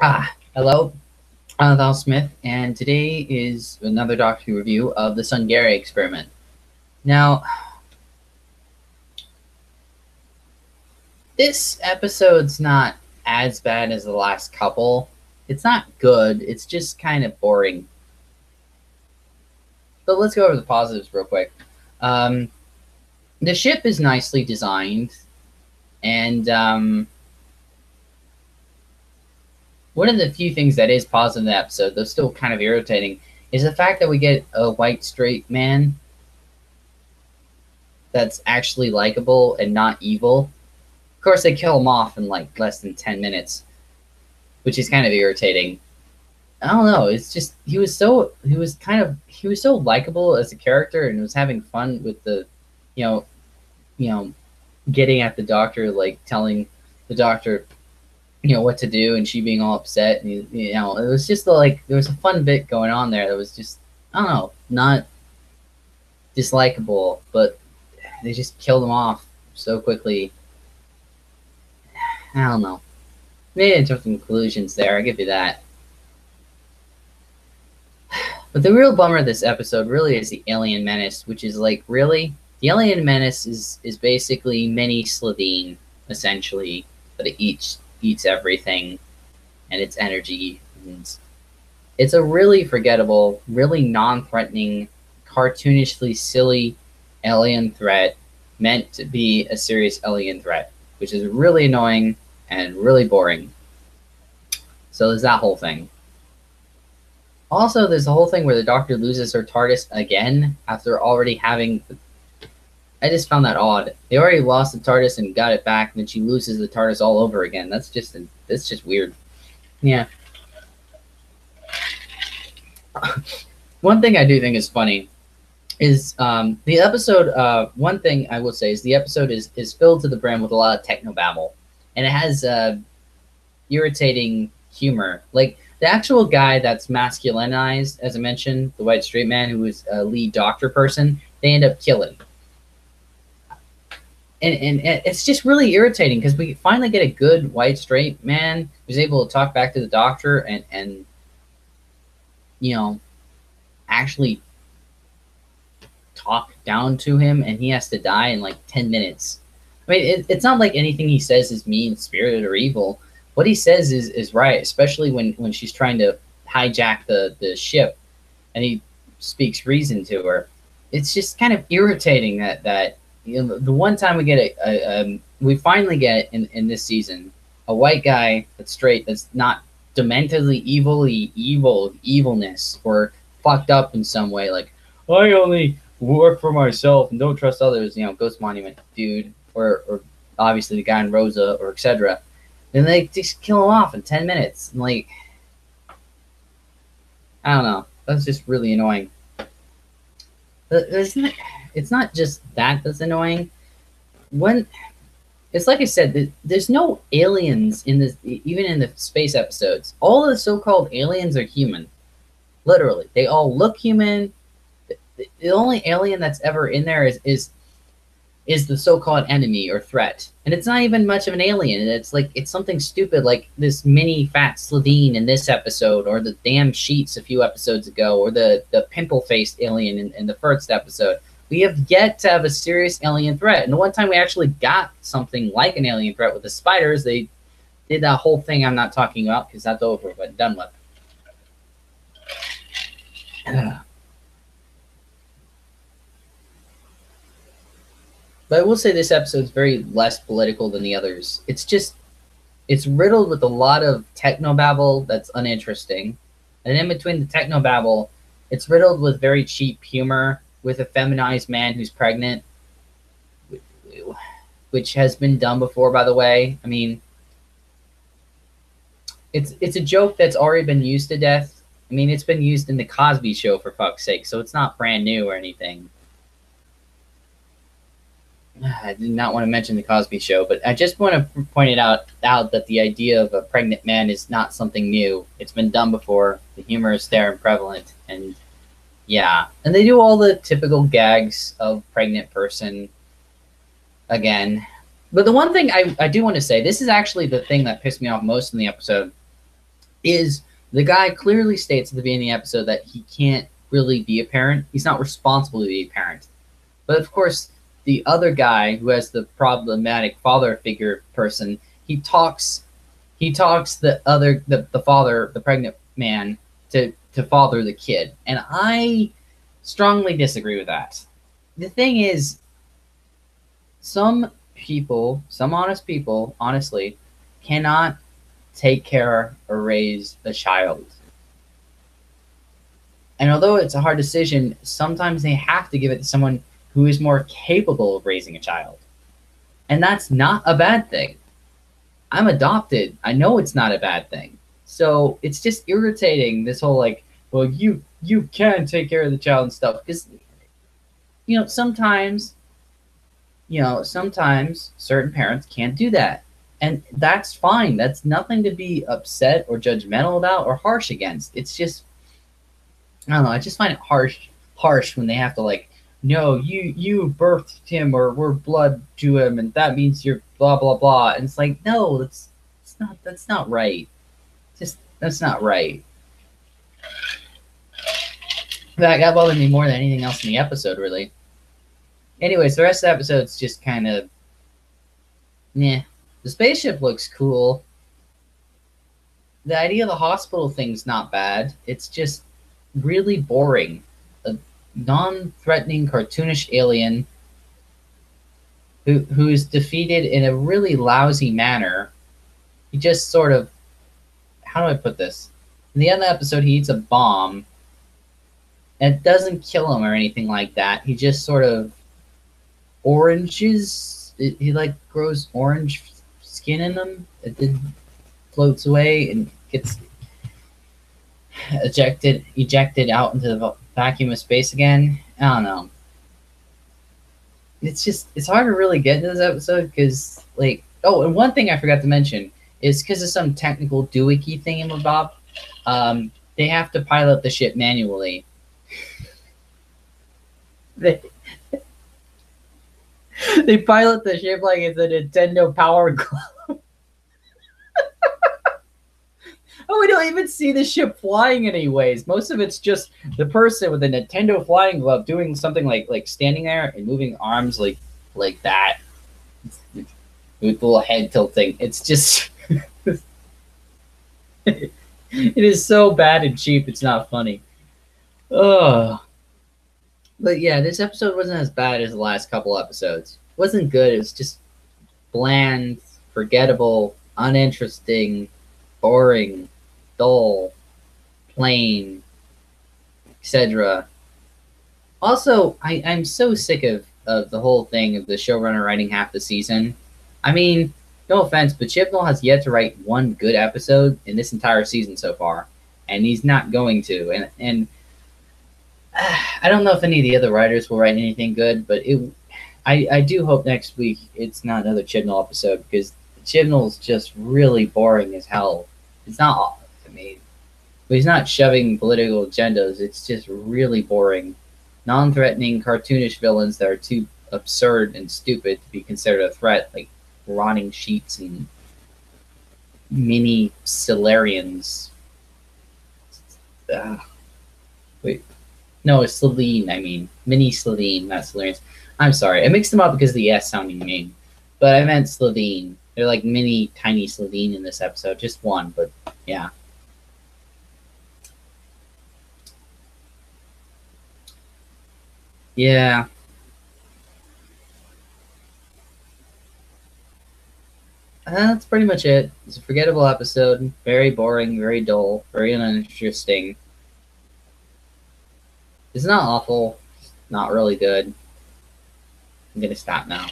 Hello, I'm Val Smith, and today is another Doctor Who review of the Sungari experiment. Now, this episode's not as bad as the last couple. It's not good, it's just kind of boring. But let's go over the positives real quick. The ship is nicely designed, and one of the few things that is positive in the episode, though still kind of irritating, is the fact that we get a white straight man that's actually likable and not evil. Of course, they kill him off in like less than 10 minutes, which is kind of irritating. I don't know. It's just he was so likable as a character and was having fun with the, you know, getting at the Doctor, like telling the Doctor, what to do, and she being all upset, and it was just like there was a fun bit going on there that was just, I don't know, not dislikable, but they just killed him off so quickly. I don't know. Maybe I took some conclusions there. I give you that. But the real bummer of this episode really is the alien menace, which is like, really? The alien menace is basically mini Slovene, essentially, but it eats everything and its energy. And it's a really forgettable, really non-threatening, cartoonishly silly alien threat meant to be a serious alien threat, which is really annoying and really boring. So there's that whole thing. Also, there's the whole thing where the Doctor loses her TARDIS again after already having... I just found that odd. They already lost the TARDIS and got it back, and then she loses the TARDIS all over again. That's just weird. Yeah. One thing I do think is funny is the episode. One thing I will say is the episode is filled to the brim with a lot of technobabble, and it has irritating humor. Like the actual guy that's masculinized, as I mentioned, the white straight man who was a lead Doctor person, they end up killing. And it's just really irritating because we finally get a good white straight man who's able to talk back to the Doctor and actually talk down to him, and he has to die in like 10 minutes. I mean, it's not like anything he says is mean-spirited or evil. What he says is right, especially when she's trying to hijack the ship and he speaks reason to her. It's just kind of irritating that the one time we get we finally get in this season a white guy that's straight, that's not dementedly evilness or fucked up in some way, like I only work for myself and don't trust others, Ghost Monument dude, or obviously the guy in Rosa, or etc. Then they just kill him off in 10 minutes. And like, I don't know. That's just really annoying. It's not just that's annoying. It's like I said, there's no aliens in this, even in the space episodes. All the so-called aliens are human. Literally. They all look human. The only alien that's ever in there is the so-called enemy or threat. And it's not even much of an alien. It's something stupid like this mini fat Slovene in this episode, or the damn sheets a few episodes ago, or the pimple-faced alien in the first episode. We have yet to have a serious alien threat. And the one time we actually got something like an alien threat with the spiders, they did that whole thing I'm not talking about because that's over, but done with. But I will say this episode is very less political than the others. It's riddled with a lot of technobabble that's uninteresting. And in between the technobabble, it's riddled with very cheap humor with a feminized man who's pregnant, which has been done before, by the way. I mean, it's a joke that's already been used to death. I mean, it's been used in the Cosby Show, for fuck's sake, so it's not brand new or anything. I did not want to mention the Cosby Show, but I just want to point it out that the idea of a pregnant man is not something new. It's been done before. The humor is there and prevalent, and yeah. And they do all the typical gags of pregnant person again. But the one thing I do want to say, this is actually the thing that pissed me off most in the episode. is the guy clearly states at the beginning of the episode that he can't really be a parent. He's not responsible to be a parent. But of course, the other guy who has the problematic father figure person, he talks the father, the pregnant man, to father the kid. And I strongly disagree with that. The thing is, some people, some honest people, honestly, cannot take care or raise a child. And although it's a hard decision, sometimes they have to give it to someone who is more capable of raising a child. And that's not a bad thing. I'm adopted. I know it's not a bad thing. So it's just irritating, this whole like, well, you can take care of the child and stuff, because sometimes certain parents can't do that. And that's fine. That's nothing to be upset or judgmental about or harsh against. It's just, I don't know, I just find it harsh when they have to like, no, you birthed him or we're blood to him and that means you're blah blah blah. And it's like, no, that's not right. That's not right. That bothered me more than anything else in the episode, really. Anyways, the rest of the episode's just kind of, yeah. The spaceship looks cool. The idea of the hospital thing's not bad. It's just really boring. A non-threatening, cartoonish alien who is defeated in a really lousy manner. He just sort of, how do I put this? In the end of the episode, he eats a bomb. And it doesn't kill him or anything like that. He just sort of oranges. He like grows orange skin in him. It then floats away and gets ejected out into the vacuum of space again. I don't know. It's hard to really get into this episode because, like, oh, and one thing I forgot to mention is because of some technical doohickey thingamabob, they have to pilot the ship manually. They pilot the ship like it's a Nintendo Power Glove. Oh, we don't even see the ship flying anyways. Most of it's just the person with the Nintendo flying glove doing something like standing there and moving arms like that with the little head tilting. It's just it is so bad and cheap. It's not funny. Ugh. But yeah, this episode wasn't as bad as the last couple episodes. It wasn't good. It was just bland, forgettable, uninteresting, boring, dull, plain, etc. Also, I'm so sick of the whole thing of the showrunner writing half the season. I mean, no offense, but Chibnall has yet to write one good episode in this entire season so far, and he's not going to. And I don't know if any of the other writers will write anything good, but I do hope next week it's not another Chibnall episode, because Chibnall's just really boring as hell. It's not, I mean, but he's not shoving political agendas. It's just really boring. Non-threatening, cartoonish villains that are too absurd and stupid to be considered a threat, like rotting sheets and mini Solarians. Wait. No, it's Selene, I mean. Mini Selene, not Solarians. I'm sorry. I mixed them up because of the S sounding name. But I meant Selene. They're like mini, tiny Selene in this episode. Just one, but yeah. Yeah. That's pretty much it. It's a forgettable episode. Very boring, very dull, very uninteresting. It's not awful. It's not really good. I'm gonna stop now.